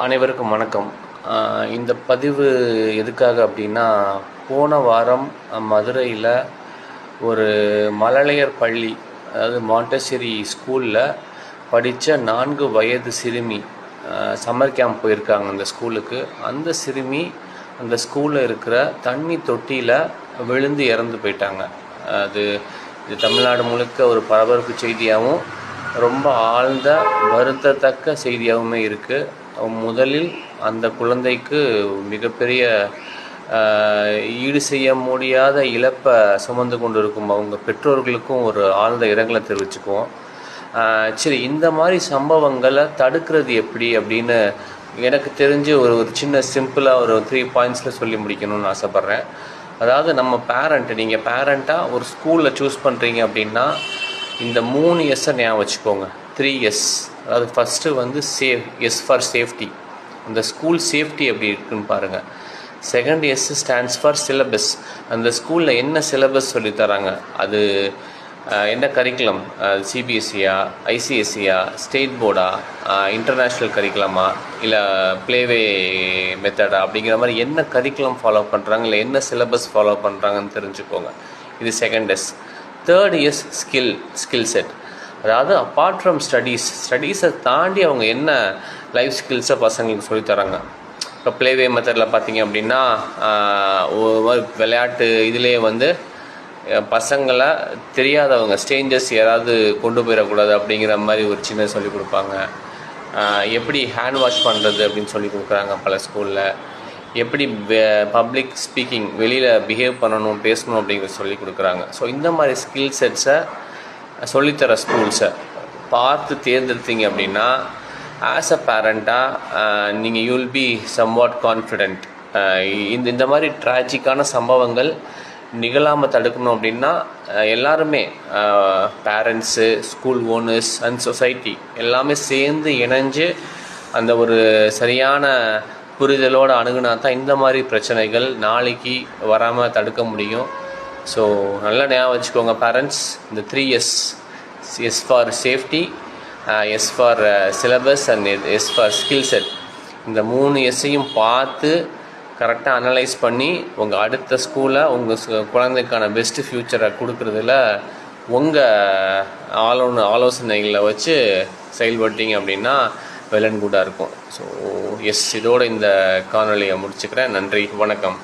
அனைவருக்கும் வணக்கம். இந்த பதிவு எதுக்காக அப்படின்னா, போன வாரம் மதுரையில் ஒரு மழலையர் பள்ளி, அதாவது மாண்டெசரி ஸ்கூலில் படித்த 4 வயது சிறுமி சம்மர் கேம்ப் போயிருக்காங்க அந்த ஸ்கூலுக்கு. அந்த சிறுமி அந்த ஸ்கூலில் இருக்கிற தண்ணி தொட்டியில் விழுந்து இறந்து போயிட்டாங்க. இது தமிழ்நாடு முழுக்க ஒரு பரபரப்பு செய்தியாகவும் ரொம்ப ஆழ்ந்த வருத்தத்தக்க செய்தியாகவுமே இருக்குது. முதலில் அந்த குழந்தைக்கு மிகப்பெரிய ஈடு செய்ய முடியாத இழப்பை சுமந்து கொண்டு இருக்கும் அவங்க பெற்றோர்களுக்கும் ஒரு ஆழ்ந்த இரங்கலை தெரிவிச்சுக்குவோம். சரி, இந்த மாதிரி சம்பவங்களை தடுக்கிறது எப்படி அப்படின்னு எனக்கு தெரிஞ்சு ஒரு சின்ன சிம்பிளாக ஒரு 3 பாயிண்ட்ஸில் சொல்லி முடிக்கணும்னு ஆசைப்பட்றேன். அதாவது நம்ம நீங்கள் பேரண்ட்டாக ஒரு ஸ்கூலில் சூஸ் பண்ணுறீங்க அப்படின்னா இந்த 3 எஸ்ஸை ஞாபகம் வச்சுக்கோங்க. 3 எஸ். அதாவது ஃபஸ்ட்டு வந்து எஸ் ஃபார் சேஃப்டி. அந்த ஸ்கூல் சேஃப்டி எப்படி இருக்குன்னு பாருங்கள். Second S stands for syllabus. அந்த ஸ்கூலில் என்ன சிலபஸ் சொல்லித்தராங்க, அது என்ன கரிக்குலம், சிபிஎஸ்சியா, ஐசிஎஸ்சியா, ஸ்டேட் போர்டா, இன்டர்நேஷ்னல் கரிக்குலமா, இல்லை ப்ளேவே மெத்தடா, அப்படிங்கிற மாதிரி என்ன கரிக்குலம் ஃபாலோ பண்ணுறாங்க, இல்லை என்ன சிலபஸ் ஃபாலோ பண்ணுறாங்கன்னு தெரிஞ்சுக்கோங்க. இது second S. Third S skill set. அதாவது அப்பார்ட் ஃப்ரம் ஸ்டடீஸை தாண்டி அவங்க என்ன லைஃப் ஸ்கில்ஸை பசங்களுக்கு சொல்லித்தராங்க. இப்போ ப்ளேவே மெத்தடில் பார்த்தீங்க அப்படின்னா விளையாட்டு இதுலேயே வந்து பசங்களை தெரியாதவங்க ஸ்ட்ரேஞ்சர்ஸ் யாராவது கொண்டு போயிடக்கூடாது அப்படிங்கிற மாதிரி ஒரு சின்ன சொல்லிக் கொடுப்பாங்க. எப்படி ஹேண்ட் வாஷ் பண்ணுறது அப்படின்னு சொல்லி கொடுக்குறாங்க பல ஸ்கூலில். எப்படி பப்ளிக் ஸ்பீக்கிங், வெளியில் பிஹேவ் பண்ணணும், பேசணும் அப்படிங்கிறத சொல்லி கொடுக்குறாங்க. ஸோ இந்த மாதிரி ஸ்கில் செட்ஸை சொல்லித்தர ஸ்கூல்ஸை பார்த்து தேர்ந்தெடுத்தீங்க அப்படின்னா ஆஸ் அ பேரண்ட்டாக நீங்கள் யூல் பி சம்வாட் கான்ஃபிடென்ட். இந்த மாதிரி ட்ராஜிக்கான சம்பவங்கள் நிகழாமல் தடுக்கணும் அப்படின்னா எல்லாருமே, parents, school owners and society எல்லாமே சேர்ந்து இணைஞ்சு அந்த ஒரு சரியான புரிதலோடு அணுகுனா தான் இந்த மாதிரி பிரச்சனைகள் நாளைக்கு வராமல் தடுக்க முடியும். ஸோ நல்லா ஞாபகம் வச்சுக்கோங்க பேரண்ட்ஸ். இந்த 3 S. S for safety, S for syllabus and S for skill set. இந்த 3 எஸ்ஸையும் பார்த்து கரெக்டாக அனலைஸ் பண்ணி உங்கள் அடுத்த ஸ்கூலை உங்கள் குழந்தைக்கான பெஸ்ட்டு ஃப்யூச்சரை கொடுக்குறதுல உங்கள் ஆலோசனைகளை வச்சு செயல்பட்டீங்க அப்படின்னா வெல் அண்ட் குட்டாக இருக்கும். ஸோ எஸ், இதோடு இந்த காணொலியை முடிச்சுக்கிறேன். நன்றி, வணக்கம்.